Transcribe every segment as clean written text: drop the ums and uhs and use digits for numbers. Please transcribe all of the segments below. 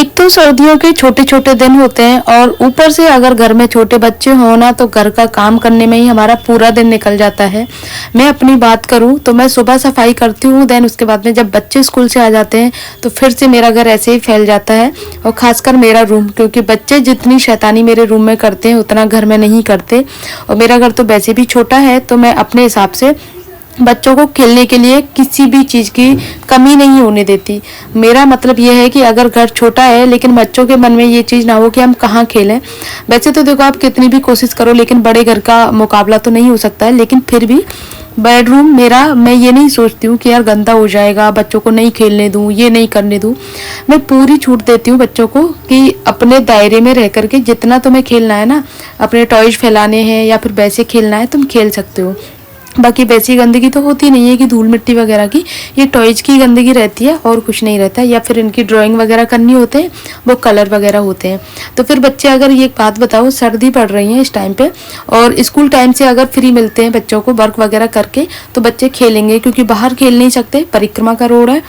एक तो सर्दियों के छोटे छोटे दिन होते हैं और ऊपर से अगर घर में छोटे बच्चे हो ना तो घर का काम करने में ही हमारा पूरा दिन निकल जाता है। मैं अपनी बात करूं तो मैं सुबह सफाई करती हूँ, देन उसके बाद में जब बच्चे स्कूल से आ जाते हैं तो फिर से मेरा घर ऐसे ही फैल जाता है। और खासकर मेरा रूम, क्योंकि बच्चे जितनी शैतानी मेरे रूम में करते हैं उतना घर में नहीं करते। और मेरा घर तो वैसे भी छोटा है तो मैं अपने हिसाब से बच्चों को खेलने के लिए किसी भी चीज़ की कमी नहीं होने देती। मेरा मतलब ये है कि अगर घर छोटा है लेकिन बच्चों के मन में ये चीज़ ना हो कि हम कहाँ खेलें। वैसे तो देखो आप कितनी भी कोशिश करो लेकिन बड़े घर का मुकाबला तो नहीं हो सकता है, लेकिन फिर भी बेडरूम मेरा, मैं ये नहीं सोचती हूँ कि यार गंदा हो जाएगा, बच्चों को नहीं खेलने दूँ, ये नहीं करने दूँ। मैं पूरी छूट देती हूँ बच्चों को कि अपने दायरे में रह करके जितना तुम्हें खेलना है ना, अपने टॉयज फैलाने हैं या फिर वैसे खेलना है, तुम खेल सकते हो। बाकी वैसी गंदगी तो होती नहीं है कि धूल मिट्टी वगैरह की, ये टॉयज की गंदगी रहती है और कुछ नहीं रहता है। या फिर इनकी ड्राइंग वगैरह करनी होते हैं, वो कलर वगैरह होते हैं। तो फिर बच्चे, अगर ये बात बताओ, सर्दी पड़ रही है इस टाइम पे और स्कूल टाइम से अगर फ्री मिलते हैं बच्चों को वर्क वगैरह करके तो बच्चे खेलेंगे, क्योंकि बाहर खेल नहीं सकते, परिक्रमा का रोड है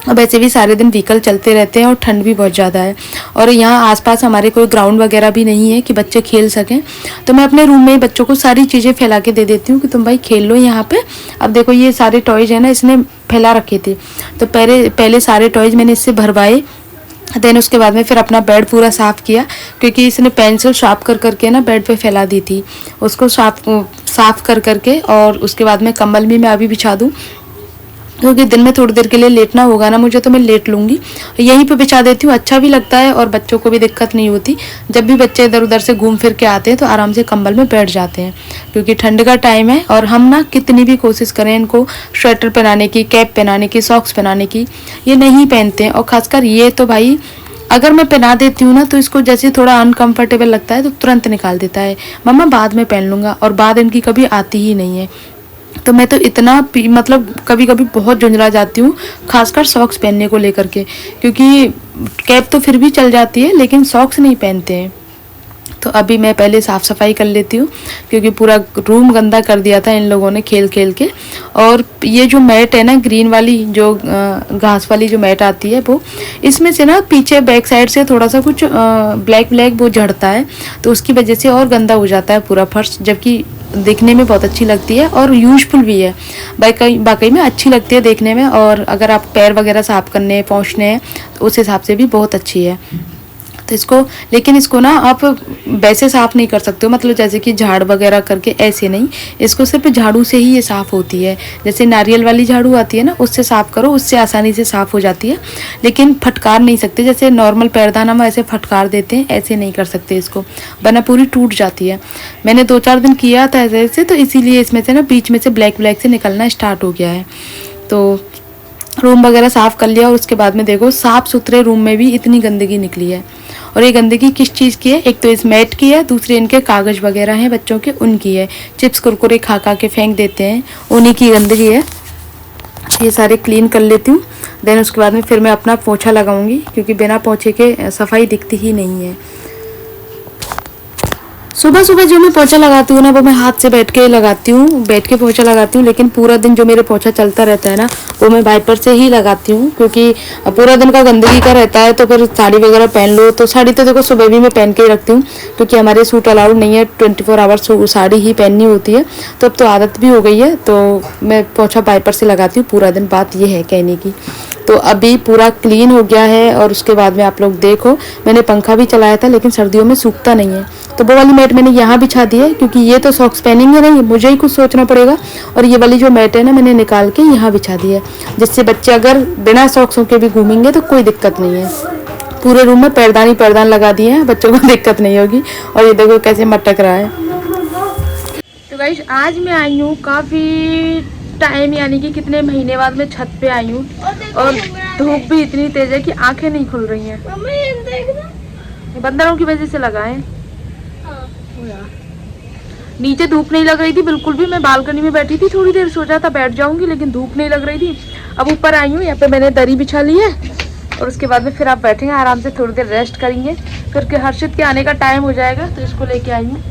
और वैसे भी सारे दिन व्हीकल चलते रहते हैं और ठंड भी बहुत ज़्यादा है। और यहाँ आसपास हमारे कोई ग्राउंड वगैरह भी नहीं है कि बच्चे खेल सकें। तो मैं अपने रूम में ही बच्चों को सारी चीज़ें फैला के दे देती हूँ कि तुम भाई खेल लो यहाँ पे। अब देखो ये सारे टॉयज है ना, इसने फैला रखे थे, तो पहले सारे टॉयज मैंने इससे भरवाए। देन उसके बाद में फिर अपना बेड पूरा साफ़ किया, क्योंकि इसने पेंसिल शार्प कर करके ना बेड पे फैला दी थी। उसको साफ़ कर करके और उसके बाद में कंबल भी मैं अभी बिछा दूँ, क्योंकि दिन में थोड़ी देर के लिए लेटना होगा ना मुझे, तो मैं लेट लूँगी। यहीं पे बिछा देती हूँ, अच्छा भी लगता है और बच्चों को भी दिक्कत नहीं होती। जब भी बच्चे इधर उधर से घूम फिर के आते हैं तो आराम से कंबल में बैठ जाते हैं, क्योंकि ठंड का टाइम है और हम ना कितनी भी कोशिश करें इनको स्वेटर पहनाने की, कैप पहनाने की, सॉक्स पहनाने की, ये नहीं पहनते हैं। और खासकर ये तो भाई, अगर मैं पहना देती हूँ ना तो इसको जैसे थोड़ा अनकंफर्टेबल लगता है तो तुरंत निकाल देता है, मम्मा बाद में पहन लूँगा, और बाद इनकी कभी आती ही नहीं है। तो मैं तो इतना मतलब कभी कभी बहुत झुंझला जाती हूँ, खासकर सॉक्स पहनने को लेकर के, क्योंकि कैप तो फिर भी चल जाती है लेकिन सॉक्स नहीं पहनते हैं। तो अभी मैं पहले साफ़ सफाई कर लेती हूँ, क्योंकि पूरा रूम गंदा कर दिया था इन लोगों ने खेल खेल के। और ये जो मैट है ना, ग्रीन वाली जो घास वाली जो मैट आती है, वो इसमें से ना पीछे बैक साइड से थोड़ा सा कुछ ब्लैक ब्लैक वो झड़ता है, तो उसकी वजह से और गंदा हो जाता है पूरा फर्श, जबकि देखने में बहुत अच्छी लगती है और यूजफुल भी है। बाकी में अच्छी लगती है देखने में, और अगर आप पैर वगैरह साफ़ करने हैं, पोंछने हैं, तो उस हिसाब से भी बहुत अच्छी है। तो इसको, लेकिन इसको ना आप वैसे साफ़ नहीं कर सकते हो, मतलब जैसे कि झाड़ वगैरह करके, ऐसे नहीं। इसको सिर्फ झाड़ू से ही ये साफ़ होती है। जैसे नारियल वाली झाड़ू आती है ना, उससे साफ़ करो, उससे आसानी से साफ़ हो जाती है। लेकिन फटकार नहीं सकते, जैसे नॉर्मल पैरदान हम ऐसे फटकार देते हैं, ऐसे नहीं कर सकते इसको, वरना पूरी टूट जाती है। मैंने 2-4 दिन किया था ऐसे, तो इसीलिए इसमें से ना बीच में से ब्लैक ब्लैक से निकलना स्टार्ट हो गया है। तो रूम वगैरह साफ़ कर लिया और उसके बाद में देखो साफ़ सुथरे रूम में भी इतनी गंदगी निकली है। और ये गंदगी किस चीज़ की है? एक तो इस मैट की है, दूसरे इनके कागज़ वगैरह हैं बच्चों के, उनकी है। चिप्स कुरकुरे खा खा के फेंक देते हैं, उन्हीं की गंदगी है। ये सारे क्लीन कर लेती हूँ, देन उसके बाद में फिर मैं अपना पोछा लगाऊंगी, क्योंकि बिना पोछे के सफाई दिखती ही नहीं है। सुबह सुबह जो मैं पोछा लगाती हूँ ना, वो मैं हाथ से बैठ के लगाती हूँ, बैठ के पोछा लगाती हूँ। लेकिन पूरा दिन जो मेरे पोछा चलता रहता है ना, वो मैं वाइपर से ही लगाती हूँ, क्योंकि पूरा दिन का गंदगी का रहता है। तो फिर साड़ी वगैरह पहन लो, तो साड़ी तो देखो सुबह भी मैं पहन के ही रखती हूँ, क्योंकि हमारे सूट अलाउड नहीं है, 24 आवर्स साड़ी ही पहननी होती है। तो अब तो आदत भी हो गई है, तो मैं पोछा वाइपर से लगाती हूँ पूरा दिन। बात ये है कहने की। तो अभी पूरा क्लीन हो गया है और उसके बाद में आप लोग देखो, मैंने पंखा भी चलाया था लेकिन सर्दियों में सूखता नहीं है, तो वो वाली मैट मैंने यहाँ बिछा दी है, क्योंकि ये तो सॉक्स पहनेंगे नहीं, मुझे ही कुछ सोचना पड़ेगा। और ये वाली जो मैट है ना, मैंने निकाल के यहाँ बिछा दी है, जिससे बच्चे अगर बिना सॉक्सों के भी घूमेंगे तो कोई दिक्कत नहीं है। पूरे रूम में पैरदान लगा दिए हैं, बच्चों को दिक्कत नहीं होगी। और ये देखो कैसे मटक रहा है। तो गाइस आज मैं आई हूँ काफ़ी टाइम, यानी कि कितने महीने बाद मैं छत पे आई हूँ, और धूप भी इतनी तेज है कि आंखें नहीं खुल रही हैं। बंदरों की वजह से लगा है। नीचे धूप नहीं लग रही थी बिल्कुल भी, मैं बालकनी में बैठी थी, थोड़ी देर सोचा था बैठ जाऊंगी, लेकिन धूप नहीं लग रही थी। अब ऊपर आई हूँ, यहाँ पे मैंने दरी बिछा ली है, और उसके बाद में फिर आप बैठेंगे आराम से, थोड़ी देर रेस्ट करेंगे, फिर हर्षित के आने का टाइम हो जाएगा, तो इसको लेके आई हूँ।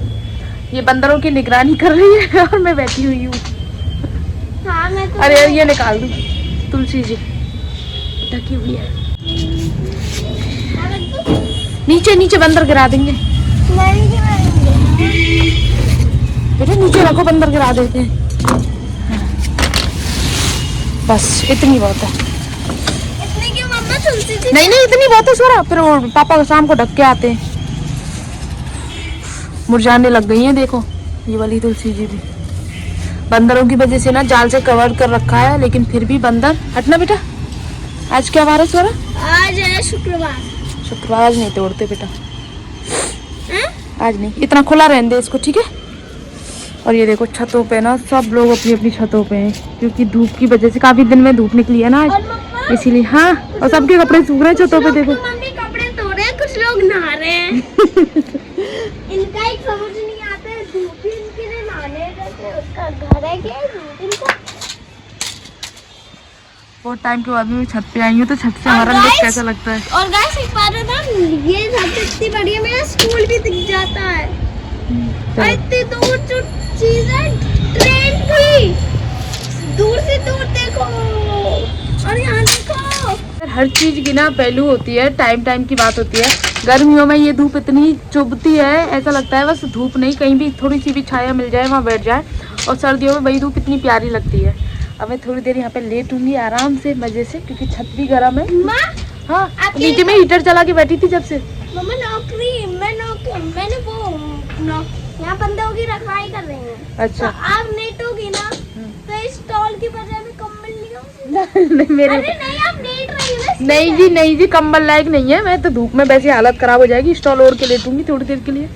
ये बंदरों की निगरानी कर रही है और मैं बैठी हुई हूँ। अरे ये निकाल दूँ, तुलसी जी ढकी हुई है। नीचे नीचे बंदर गिरा देंगे बेटा, नीचे रखो, बंदर गिरा देते हैं। बस इतनी बहुत है। इतनी क्यों मम्मा? तुलसी जी नहीं नहीं इतनी बहुत है स्वरा, फिर वो पापा शाम को ढक के आते हैं। मुरझाने लग गई हैं देखो ये वाली तुलसी जी भी। बंदरों की वजह से ना जाल से कवर कर रखा है, लेकिन फिर भी बंदर। हटना बेटा। आज क्या वार है स्वरा? आज है शुक्रवार। शुक्रवार आज नहीं तोड़ते बेटा, आज नहीं, इतना खुला रहने दे इसको, ठीक है। और ये देखो छतों पे ना सब लोग अपनी अपनी छतों पे हैं, क्योंकि धूप की वजह से काफी दिन में धूप निकली है ना आज, इसीलिए। हाँ, और सबके कपड़े सूख रहे हैं छतों पे देखो। मम्मी कपड़े धो रहे हैं, कुछ लोग नहा रहे हैं। इनका एक समझ नहीं आता है, धूप ही इनके लिए नहाने जैसे उसका घर है क्या धूप इनका। बहुत टाइम के बाद मैं छत पे आई हूँ, तो छत से हमारा लुक कैसा लगता है। और गाइस एक बात है ना, ये छत इतनी बड़ी है, मेरा स्कूल भी दिख जाता है। और इतनी दूर जो चीज है, ट्रेन भी दूर से दूर देखो, और यहाँ देखो। हर चीज की ना पहलू होती है, टाइम टाइम की बात होती है। गर्मियों में ये धूप इतनी चुभती है, ऐसा लगता है बस धूप नहीं, कहीं भी थोड़ी सी भी छाया मिल जाए वहाँ बैठ जाए। और सर्दियों में वही धूप इतनी प्यारी लगती है। अब मैं थोड़ी देर यहाँ पे लेटूंगी आराम से मजे से, क्योंकि छत भी गर्म है। हाँ, नीचे में हीटर चला के बैठी थी जब से। मम्मा मैंने वो यहाँ बंदों की रखवाई कर रही हूँ। अच्छा, तो आप लेटोगी ना, तो इस स्टॉल की बजाय में कंबल लियो। नहीं मेरे, अरे नहीं, आप लेट रही हो ना। नहीं जी कंबल लायक नहीं है। मैं तो धूप में वैसे हालत खराब हो जाएगी, स्टॉल ओढ़ के लेटूंगी थोड़ी देर के लिए।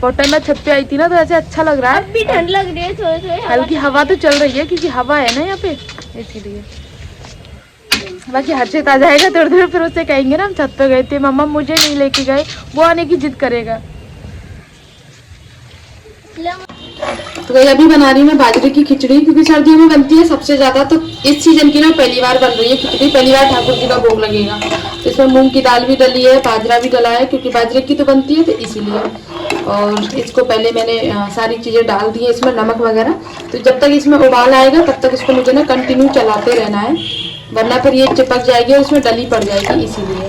बहुत टाइम मैं छत पे आई थी ना, तो ऐसे अच्छा लग रहा है। अब भी ठंड लग रही है, थोड़ी हल्की हवा तो चल रही है, क्योंकि हवा है ना यहाँ पे, इसीलिए। बाकी हर्षित आ जाएगा थोड़ी देर, फिर उससे कहेंगे ना हम छत पे गए थे, मम्मा मुझे नहीं लेके गए, वो आने की जिद करेगा। तो भाई अभी बना रही हूँ मैं बाजरे की खिचड़ी, क्योंकि सर्दियों में बनती है सबसे ज्यादा। तो इस सीजन की ना पहली बार बन रही है खिचड़ी, पहली बार ठाकुर जी का भोग लगेगा। तो इसमें मूंग की दाल भी डली है, बाजरा भी डला है, क्योंकि बाजरे की तो बनती है तो इसीलिए। और इसको पहले मैंने सारी चीजें डाल दी है इसमें, नमक वगैरह। तो जब तक इसमें उबाल आएगा तब तक इसको मुझे ना कंटिन्यू चलाते रहना है, वरना फिर ये चिपक जाएगी और इसमें डली पड़ जाएगी, इसीलिए।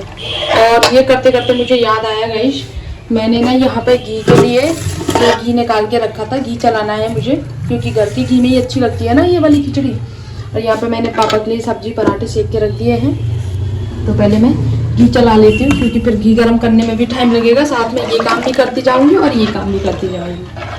और ये करते करते मुझे याद आया गाइस, मैंने ना यहाँ पे घी के लिए घी निकाल के रखा था। घी चलाना है मुझे, क्योंकि घर की घी में ही अच्छी लगती है ना ये वाली खिचड़ी। और यहाँ पे मैंने पापा के लिए सब्जी पराठे सेक के रख दिए हैं। तो पहले मैं घी चला लेती हूँ, क्योंकि फिर घी गर्म करने में भी टाइम लगेगा, साथ में ये काम भी करती जाऊंगी और ये काम भी करती जाऊंगी।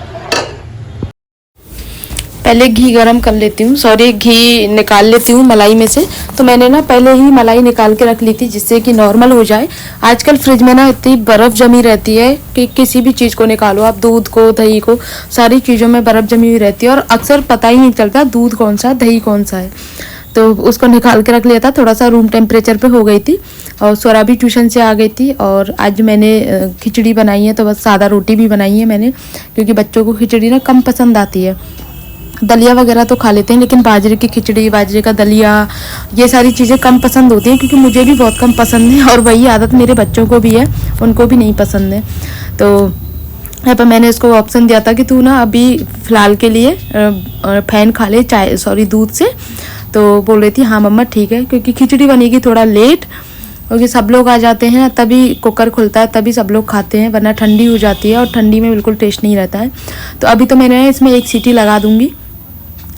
पहले घी गरम कर लेती हूँ, सॉरी घी निकाल लेती हूँ मलाई में से। तो मैंने ना पहले ही मलाई निकाल के रख ली थी, जिससे कि नॉर्मल हो जाए। आजकल फ्रिज में ना इतनी बर्फ़ जमी रहती है कि किसी भी चीज़ को निकालो आप, दूध को, दही को, सारी चीज़ों में बर्फ़ जमी हुई रहती है, और अक्सर पता ही नहीं चलता दूध कौन सा दही कौन सा है। तो उसको निकाल के रख लिया था, थोड़ा सा रूम टेम्परेचर पे हो गई थी। और स्वरा भी ट्यूशन से आ गई थी, और आज मैंने खिचड़ी बनाई है, तो बस सादा रोटी भी बनाई है मैंने, क्योंकि बच्चों को खिचड़ी ना कम पसंद आती है। दलिया वगैरह तो खा लेते हैं, लेकिन बाजरे की खिचड़ी, बाजरे का दलिया, ये सारी चीज़ें कम पसंद होती हैं, क्योंकि मुझे भी बहुत कम पसंद है, और वही आदत मेरे बच्चों को भी है, उनको भी नहीं पसंद है। तो यहाँ पर मैंने इसको ऑप्शन दिया था कि तू ना अभी फ़िलहाल के लिए फैन खा ले, चाय सॉरी दूध से। तो बोल रही थी हाँ मम्मा ठीक है, क्योंकि खिचड़ी बनेगी थोड़ा लेट, क्योंकि सब लोग आ जाते हैं तभी कुकर खुलता है, तभी सब लोग खाते हैं, वरना ठंडी हो जाती है और ठंडी में बिल्कुल टेस्ट नहीं रहता है। तो अभी तो मैंने इसमें एक सीटी लगा दूँगी,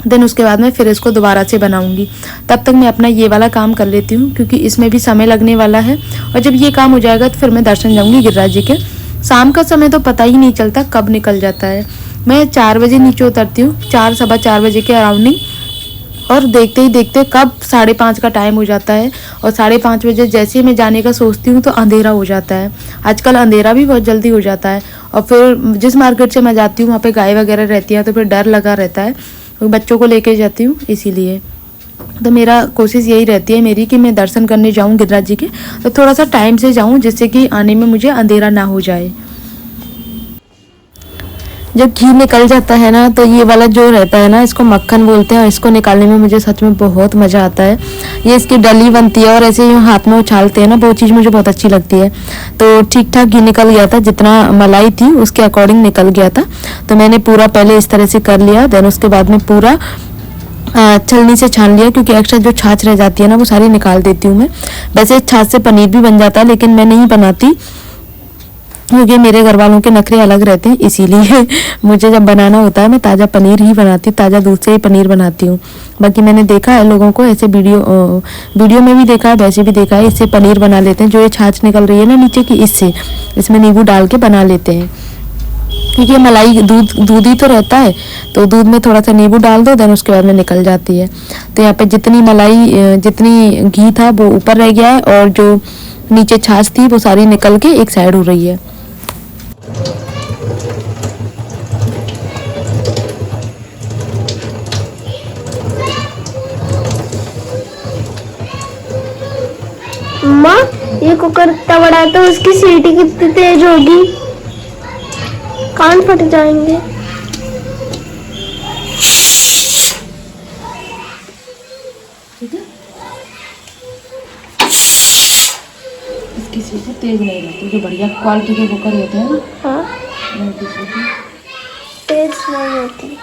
देन उसके बाद में फिर इसको दोबारा से बनाऊंगी। तब तक मैं अपना ये वाला काम कर लेती हूँ, क्योंकि इसमें भी समय लगने वाला है। और जब ये काम हो जाएगा तो फिर मैं दर्शन जाऊंगी गिरिराज जी के। शाम का समय तो पता ही नहीं चलता कब निकल जाता है। मैं 4 बजे नीचे उतरती हूँ, 4 सवा 4 बजे के अराउंडिंग, और देखते ही देखते कब 5:30 का टाइम हो जाता है। और 5:30 बजे जैसे ही मैं जाने का सोचती हूँ तो अंधेरा हो जाता है। आजकल अंधेरा भी बहुत जल्दी हो जाता है। और फिर जिस मार्केट से मैं जाती हूँ वहाँ पे गाय वगैरह रहती है, तो फिर डर लगा रहता है, बच्चों को लेके जाती हूँ इसीलिए। तो मेरा कोशिश यही रहती है मेरी कि मैं दर्शन करने जाऊँ गिरिराज जी के, तो थोड़ा सा टाइम से जाऊँ, जिससे कि आने में मुझे अंधेरा ना हो जाए। जब घी निकल जाता है ना, तो ये वाला जो रहता है ना, इसको मक्खन बोलते हैं, और इसको निकालने में मुझे सच में बहुत मज़ा आता है। ये इसकी डली बनती है और ऐसे ही हाथ में उछालते हैं ना, वो चीज़ मुझे बहुत अच्छी लगती है। तो ठीक ठाक घी निकल गया था, जितना मलाई थी उसके अकॉर्डिंग निकल गया था। तो मैंने पूरा पहले इस तरह से कर लिया, देन उसके बाद में पूरा छलनी से छान लिया, क्योंकि एक्स्ट्रा जो छाछ रह जाती है ना वो सारी निकाल देती हूँ मैं। वैसे छाछ से पनीर भी बन जाता है, लेकिन मैं नहीं बनाती, क्योंकि मेरे घर वालों के नखरे अलग रहते हैं, इसीलिए मुझे जब बनाना होता है मैं ताज़ा पनीर ही बनाती हूँ, ताज़ा दूध से ही पनीर बनाती हूँ। बाकी मैंने देखा है लोगों को ऐसे वीडियो में भी देखा है, वैसे भी देखा है, इससे पनीर बना लेते हैं। जो ये छाछ निकल रही है ना नीचे की, इससे इसमें नींबू डाल के बना लेते हैं। क्योंकि मलाई दूध ही तो रहता है, तो दूध में थोड़ा सा नींबू डाल दो, देन उसके बाद में निकल जाती है। तो यहाँ पे जितनी घी था वो ऊपर रह गया है, और जो नीचे छाछ थी वो सारी निकल के एक साइड हो रही है। माँ, ये कुकर इतना बड़ा है तो उसकी सीटी कितनी तेज होगी, कान फट जाएंगे। इसकी सीटी तेज नहीं रहती, जो बढ़िया क्वालिटी के कुकर होते हैं ना, हाँ, उनकी सीटी तेज नहीं होती।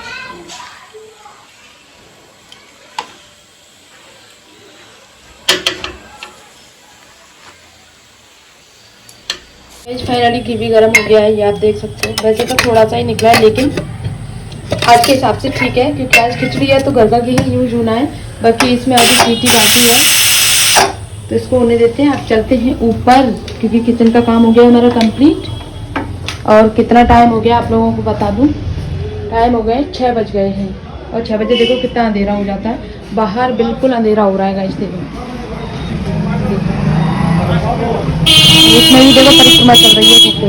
फाइनली घी भी गर्म हो गया है, ये आप देख सकते हो। वैसे तो थोड़ा सा ही निकला है, लेकिन आज के हिसाब से ठीक है, क्योंकि आज खिचड़ी है तो घर का घी यूज होना है। बाकी इसमें अभी सीटी बाकी है, तो इसको होने देते हैं। आप चलते हैं ऊपर, क्योंकि किचन का काम हो गया हमारा कंप्लीट। और कितना टाइम हो गया आप लोगों को बता दूं, टाइम हो गए 6 बज गए हैं। और 6 बजे देखो कितना अंधेरा हो जाता है, बाहर बिल्कुल अंधेरा हो रहा है गाइस। देखो इसमें भी देखो परिक्रमा चल रही है, देखो